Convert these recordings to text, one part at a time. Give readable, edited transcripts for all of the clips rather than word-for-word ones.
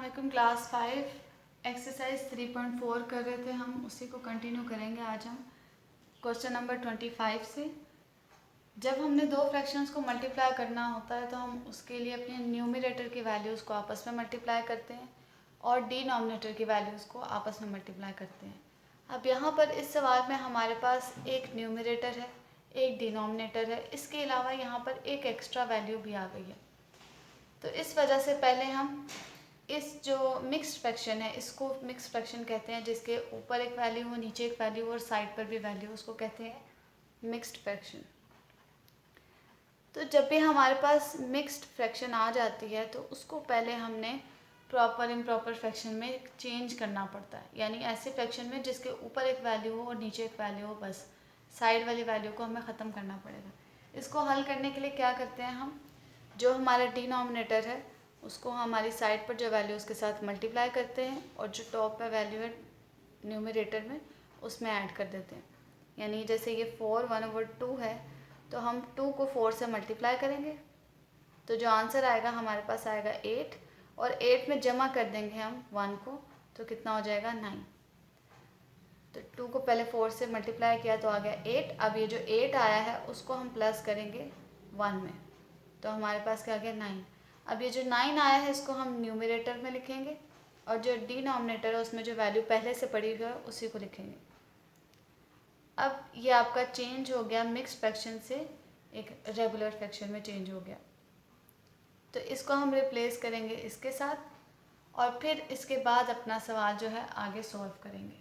अस्सलामुअलैकुम। Class 5 exercise 3.4 कर रहे थे हम, उसी को कंटिन्यू करेंगे आज हम क्वेश्चन नंबर 25 से। जब हमने दो फ्रैक्शंस को मल्टीप्लाई करना होता है तो हम उसके लिए अपने न्यूमरेटर की वैल्यूज़ को आपस में मल्टीप्लाई करते हैं और डिनोमिनेटर की वैल्यूज़ को आपस में मल्टीप्लाई करते हैं। अब यहाँ पर इस सवाल में हमारे पास एक न्यूमरेटर है, एक डिनोमिनेटर है, इसके अलावा यहाँ पर एक एक्स्ट्रा वैल्यू भी आ गई है। तो इस वजह से पहले हम इस जो मिक्स्ड फ्रैक्शन है इसको मिक्स्ड फ्रैक्शन कहते हैं, जिसके ऊपर एक वैल्यू हो, नीचे एक वैल्यू और साइड पर भी वैल्यू, उसको कहते हैं मिक्स्ड फ्रैक्शन। तो जब भी हमारे पास मिक्स्ड फ्रैक्शन आ जाती है तो उसको पहले हमने प्रॉपर इम्प्रॉपर फ्रैक्शन में चेंज करना पड़ता है, यानी ऐसे फ्रैक्शन में जिसके ऊपर एक वैल्यू हो और नीचे एक वैल्यू हो, बस साइड वाली वैल्यू को हमें ख़त्म करना पड़ेगा। इसको हल करने के लिए क्या करते हैं हम, जो हमारा डिनोमिनेटर है उसको हमारी साइड पर जो वैल्यू उसके साथ मल्टीप्लाई करते हैं और जो टॉप पे वैल्यू है न्यूमरेटर में उसमें ऐड कर देते हैं। यानी जैसे ये 4 1/2 है तो हम 2 को 4 से मल्टीप्लाई करेंगे तो जो आंसर आएगा हमारे पास आएगा 8, और 8 में जमा कर देंगे हम 1 को तो कितना हो जाएगा 9। तो 2 को पहले 4 से मल्टीप्लाई किया तो आ गया 8। अब ये जो 8 आया है उसको हम प्लस करेंगे 1 में तो हमारे पास क्या आ गया 9। अब ये जो 9 आया है इसको हम न्यूमरेटर में लिखेंगे और जो डिनोमिनेटर है उसमें जो वैल्यू पहले से पड़ी हुई है उसी को लिखेंगे। अब ये आपका चेंज हो गया मिक्स्ड फ्रैक्शन से एक रेगुलर फ्रैक्शन में चेंज हो गया। तो इसको हम रिप्लेस करेंगे इसके साथ और फिर इसके बाद अपना सवाल जो है आगे सॉल्व करेंगे।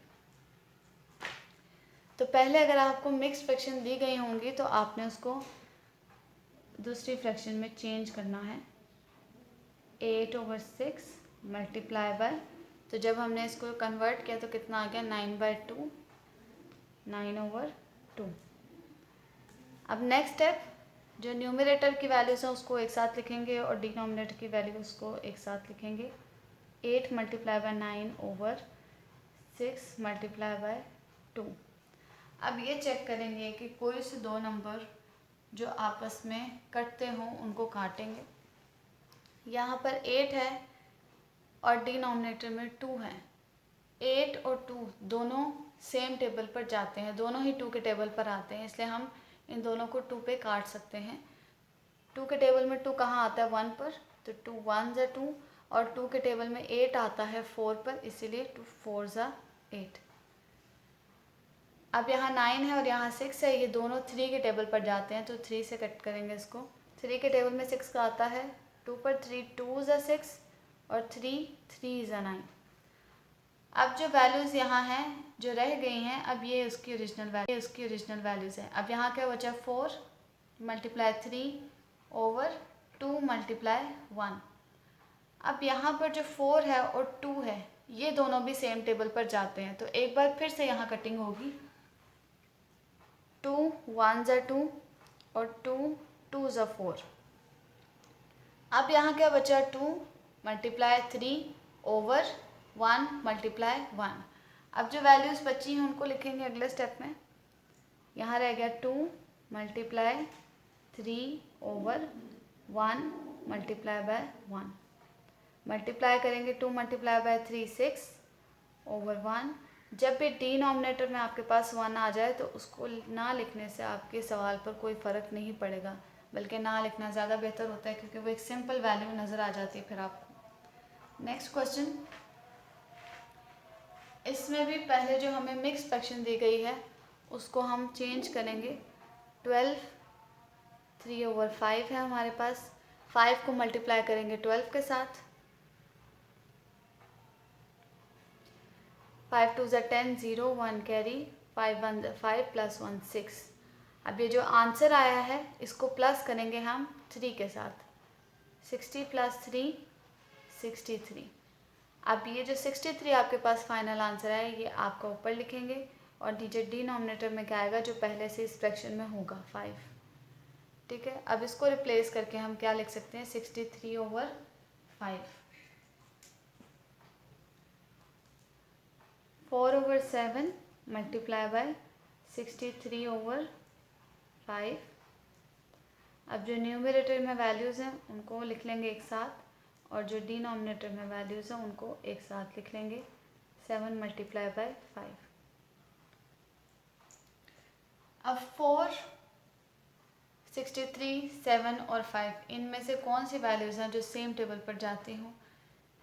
तो पहले अगर आपको मिक्स्ड फ्रैक्शन दी गई होंगी तो आपने उसको दूसरी फ्रैक्शन में चेंज करना है। 8/6 मल्टीप्लाई बाय, तो जब हमने इसको कन्वर्ट किया तो कितना आ गया 9/2, 9/2। अब नेक्स्ट स्टेप, जो न्यूमरेटर की वैल्यूज हैं उसको एक साथ लिखेंगे और डिनोमिनेटर की वैल्यूज को एक साथ लिखेंगे। 8 मल्टीप्लाई बाय 9/6 मल्टीप्लाई बाय 2। अब ये चेक करेंगे कि कोई से दो नंबर जो आपस में कटते हों उनको काटेंगे। यहाँ पर 8 है और डिनोमिनेटर में 2 है। 8 और 2 दोनों सेम टेबल पर जाते हैं, दोनों ही 2 के टेबल पर आते हैं, इसलिए हम इन दोनों को 2 पे काट सकते हैं। 2 के टेबल में 2 कहाँ आता है 1 पर, तो 2 1 ज़ा 2, और 2 के टेबल में 8 आता है 4 पर, इसीलिए 2 4 ज़ा 8। अब यहाँ 9 है और यहाँ 6 है, ये दोनों 3 के टेबल पर जाते हैं तो 3 से कट करेंगे इसको। 3 के टेबल में 6 का आता है 2 पर, 3 2 ज़ा 6 और 3 3 ज़ा 9। अब जो वैल्यूज़ यहाँ हैं जो रह गई हैं, अब ये उसकी ओरिजिनल वैल्यूज़ हैं। अब यहाँ क्या बचा 4 मल्टीप्लाई 3/2 मल्टीप्लाई 1। अब यहाँ पर जो 4 है और 2 है ये दोनों भी सेम टेबल पर जाते हैं, तो एक बार फिर से यहाँ कटिंग होगी। 2 1 ज़ा 2 और 2 2 ज़ा 4। अब यहाँ क्या बचा 2 मल्टीप्लाई 3/1 मल्टीप्लाई 1। अब जो वैल्यूज़ बची हैं उनको लिखेंगे अगले स्टेप में। यहाँ रह गया 2 मल्टीप्लाई 3/1 मल्टीप्लाई बाय 1। मल्टीप्लाई करेंगे 2 मल्टीप्लाई बाय 3 6/1। जब भी डिनोमिनेटर में आपके पास 1 आ जाए तो उसको ना लिखने से आपके सवाल पर कोई फ़र्क नहीं पड़ेगा, बल्कि ना लिखना ज़्यादा बेहतर होता है क्योंकि वो एक सिंपल वैल्यू नज़र आ जाती है फिर आपको। नेक्स्ट क्वेश्चन, इसमें भी पहले जो हमें मिक्स फ्रैक्शन दी गई है उसको हम चेंज करेंगे। 12 3/5 है हमारे पास, 5 को मल्टीप्लाई करेंगे 12 के साथ। 5 2 ज़ा 10 0 1 कैरी, 5 1 ज़ा 5 प्लस 1 6। अब ये जो आंसर आया है इसको प्लस करेंगे हम 3 के साथ। 60 प्लस 3 63। अब ये जो 63 आपके पास फाइनल आंसर है ये आपका ऊपर लिखेंगे और नीचे डिनोमिनेटर में क्या आएगा जो पहले से इस फ्रैक्शन में होगा 5। ठीक है, अब इसको रिप्लेस करके हम क्या लिख सकते हैं 63/5। 4/7 मल्टीप्लाई बाय 63/5। अब जो न्यूमरेटर में वैल्यूज़ हैं उनको लिख लेंगे एक साथ। और जो डिनोमिनेटर में वैल्यूज़ हैं उनको एक साथ लिख लेंगे, 7 मल्टीप्लाई बाय 5। अब 4, 63, 7 और 5 इनमें से कौन सी वैल्यूज़ हैं जो सेम टेबल पर जाती हों?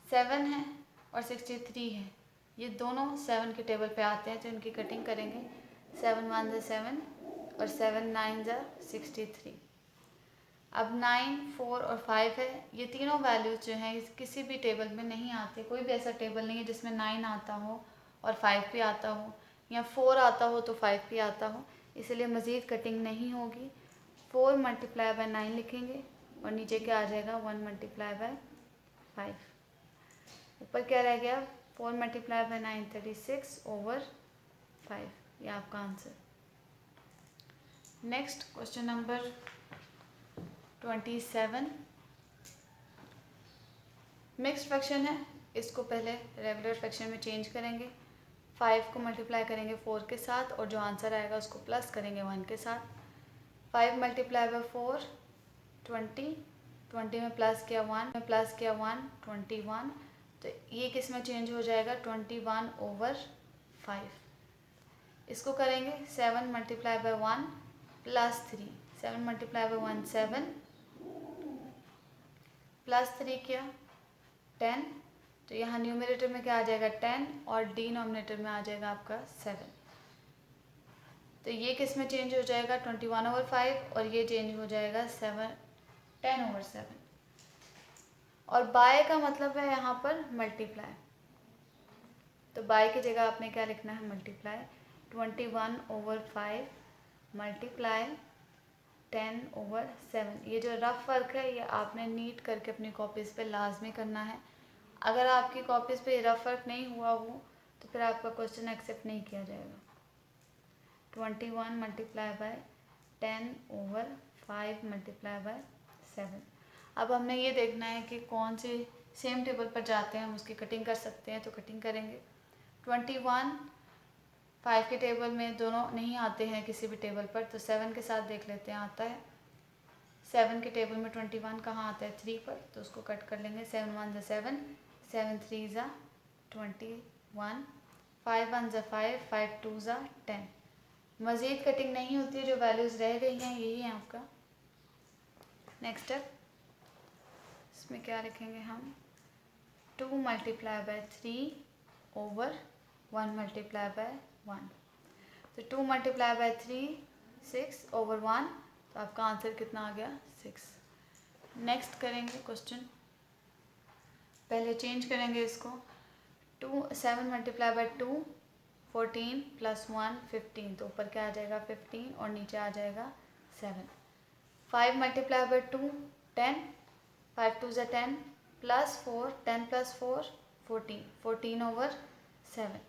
7 है और 63 है, ये दोनों 7 के टेबल पे आते हैं, तो इनकी कटिंग करेंगे। 7 1 ज़ा 7 और 7 9 ज़ा 63। अब 9, 4 और 5 है, ये तीनों वैल्यूज जो हैं किसी भी टेबल में नहीं आते। कोई भी ऐसा टेबल नहीं है जिसमें 9 आता हो और 5 भी आता हो, या 4 आता हो तो 5 भी आता हो, इसलिए मज़ीद कटिंग नहीं होगी। 4 मल्टीप्लाई बाय 9 लिखेंगे और नीचे क्या आ जाएगा, 1 मल्टीप्लाई बाय 5। ऊपर क्या रह गया, 4 मल्टीप्लाई बाय 9 36 ओवर 5, ये आपका answer. Next question number 27। Mixed fraction है, इसको पहले रेगुलर फ्रैक्शन में चेंज करेंगे। 5 को मल्टीप्लाई करेंगे 4 के साथ और जो आंसर आएगा उसको प्लस करेंगे 1 के साथ। 5 मल्टीप्लाई बाय 4 20, 20 में प्लस किया 1, 21, तो ये किस में चेंज हो जाएगा, 21 ओवर 5। इसको करेंगे 7 multiply by 1 plus 3, 7 multiply by 1 7 plus 3 किया 10, तो यहाँ न्यूमरेटर में क्या आ जाएगा 10 और डिनोमिनेटर में आ जाएगा आपका 7। तो ये किस में चेंज हो जाएगा, 21 ओवर 5, और ये चेंज हो जाएगा 10 ओवर 7। और बाय का मतलब है यहाँ पर मल्टीप्लाई, तो बाय की जगह आपने क्या लिखना है, मल्टीप्लाई। 21 over 5 multiply 10 over 7। ये जो रफ वर्क है ये आपने नीट करके अपनी कॉपीज़ पे लाजमी करना है। अगर आपकी कॉपीज़ पे रफ वर्क नहीं हुआ हो तो फिर आपका क्वेश्चन एक्सेप्ट नहीं किया जाएगा। 21 multiply by 10 over 5 multiply by 7। अब हमने ये देखना है कि कौन से सेम टेबल पर जाते हैं, हम उसकी कटिंग कर सकते हैं, तो कटिंग करेंगे। 21 5 के टेबल में दोनों नहीं आते हैं किसी भी टेबल पर, तो 7 के साथ देख लेते हैं आता है। 7 के टेबल में 21 कहाँ आता है, 3 पर, तो उसको कट कर लेंगे। 7 1 ज़ा 7, 7 3 ज़ा 21, 5 1 ज़ा 5, 5 2 ज़ा 10। मज़ीद कटिंग नहीं होती है, जो वैल्यूज़ रह गई हैं यही है आपका। नेक्स्ट स्टेप, इसमें क्या लिखेंगे हम, 2 multiply by 3 over 1 multiply by 1। तो 2 मल्टीप्लाई बाय 3 6 ओवर 1, तो आपका आंसर कितना आ गया, 6। नेक्स्ट करेंगे क्वेश्चन, पहले चेंज करेंगे इसको। 7 मल्टीप्लाई बाय 2 14 प्लस 1 15, तो ऊपर क्या आ जाएगा 15 और नीचे आ जाएगा 7। 5 मल्टीप्लाई बाय 2 10, 5 2 ज़ा 10 प्लस 4, 10 प्लस 4 14, 14 ओवर 7,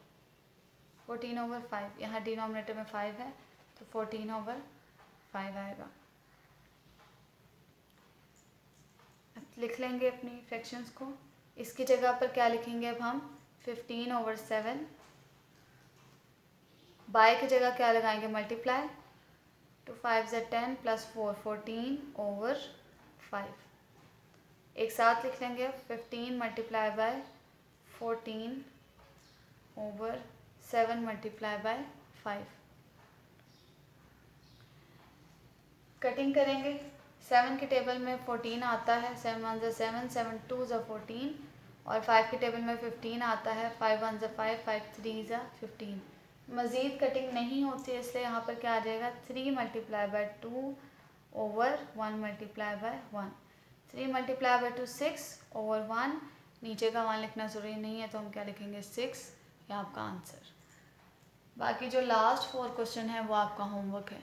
14 ओवर 5। यहाँ डिनोमिनेटर में 5 है तो 14 ओवर 5 आएगा। अब लिख लेंगे अपनी फ्रैक्शंस को। इसकी जगह पर क्या लिखेंगे अब हम, 15 ओवर 7। बाय की जगह क्या लगाएंगे, मल्टीप्लाई। 2 5 ज़ा 10 प्लस 4 14 ओवर 5। एक साथ लिख लेंगे 15 multiply by 14 over 7 multiply by 5। Cutting करेंगे। 7 के टेबल में 14 आता है, 7 1 ज़ा 7, 7 2 ज़ा 14, और 5 के टेबल में 15 आता है, 5 1 ज़ा 5, 5 3 ज़ा 15। मज़ीद कटिंग नहीं होती है, इसलिए यहाँ पर क्या आ जाएगा, 3 multiply by 2 over 1 multiply by 1। 3 multiply by 2 6 over 1, नीचे का 1 लिखना ज़रूरी नहीं है तो हम क्या लिखेंगे 6, ये आपका आंसर। बाकी जो लास्ट 4 क्वेश्चन है वो आपका होमवर्क है।